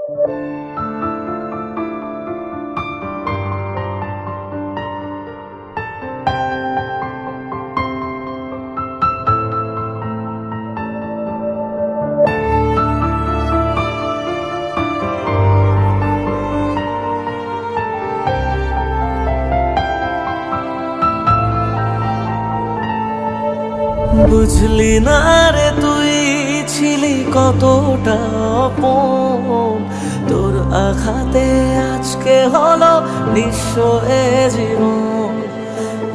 বুঝলি না রে তুই ছিলি কতটা আপন, তোর আঘাতে আজকে হলো নিঃস্ব এ জীবন।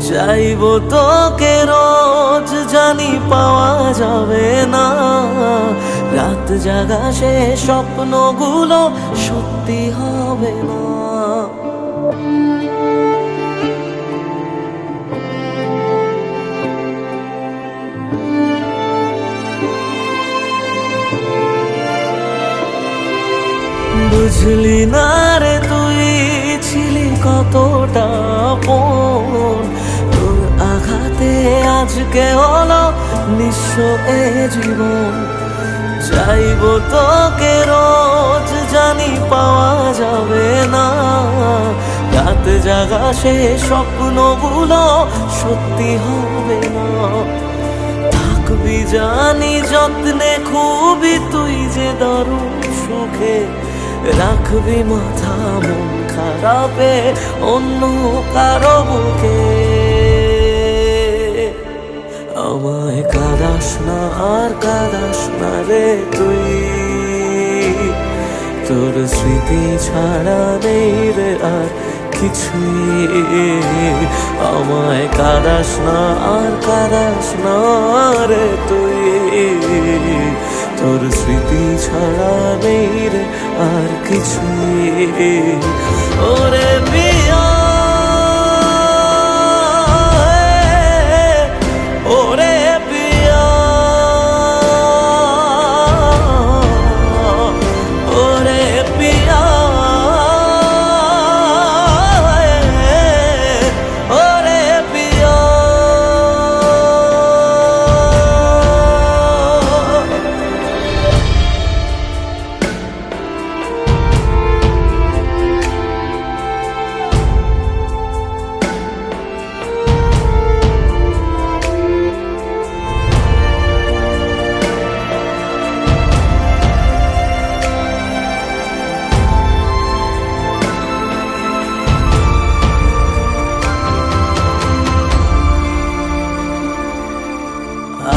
চাইবো তোকে রোজ, জানি পাওয়া যাবে না, রাত জাগা সে স্বপ্নগুলো সত্যি হবে না। বুঝলি না রে তুই ছিলি কতটা আপন, তোর আঘাতে আজকে হলো নিঃস্ব এ জীবন। চাইবো তোকে রোজ, জানি পাওয়া যাবে না, রাত জাগা সে স্বপ্নগুলো সত্যি হবে না। থাকবি জানি যত্নে খুবই তুই যে দারুণ সুখে, রাখবি মাথা মন খারাপে অন্য কারো বুকে। আমায় কাঁদাস না আর কাঁদাস না রে তুই, তোর স্মৃতি ছাড়া নেই রে আর কিছুই। আমায় কাঁদাস না আর কাঁদাস না রে তুই, তোর স্মৃতি ছাড়া নেই রে আর কিছুই। ওরে পিয়া, ওরে পিয়া, ওরে পিয়া, ওরে পিয়া।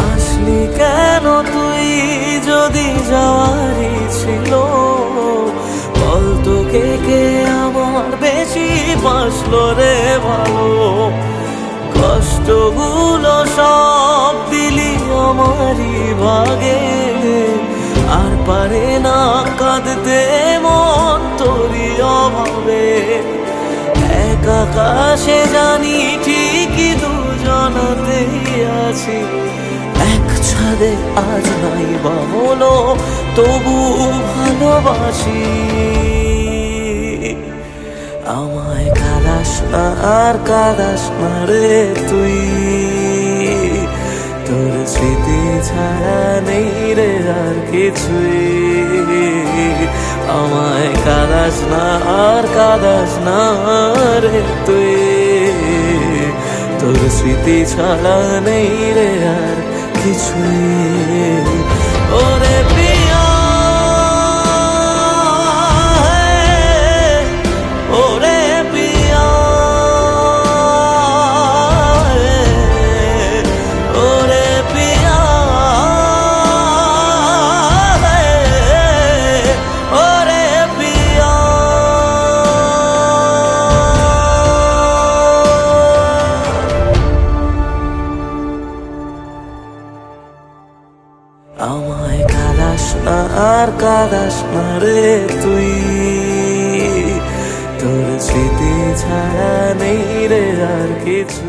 আসলি কেন তুই যদি যাওয়ারই ছিল, বল তোকে কে আমার বেশি বাসলো রে ভালো। কষ্টগুলো সব দিলি আমারই ভাগে, আর পারে না কাঁদতে মন তোরই অভাবে। এক আকাশে জানি ঠিকই দুজনাতেই আছি, এক ছাদে আজ নাই বা হলো তবু ভালোবাসি। আমায় কাঁদাস না আর কাঁদাস না রে তুই, তোর স্মৃতি ছাড়া নেই রে আর কিছুই। আমায় কাঁদাস না আর কাঁদাস না রে তুই, তোর স্মৃতি ছাড়া নেই রে আর কিছুই। ওরে পিয়া, ওরে পিয়া, ওরে পিয়া, ওরে পিয়া। আমায় কাঁদাস না আর কাঁদাস না রে তুই, তোর স্মৃতি ছাড়া নেই রে আর কিছু।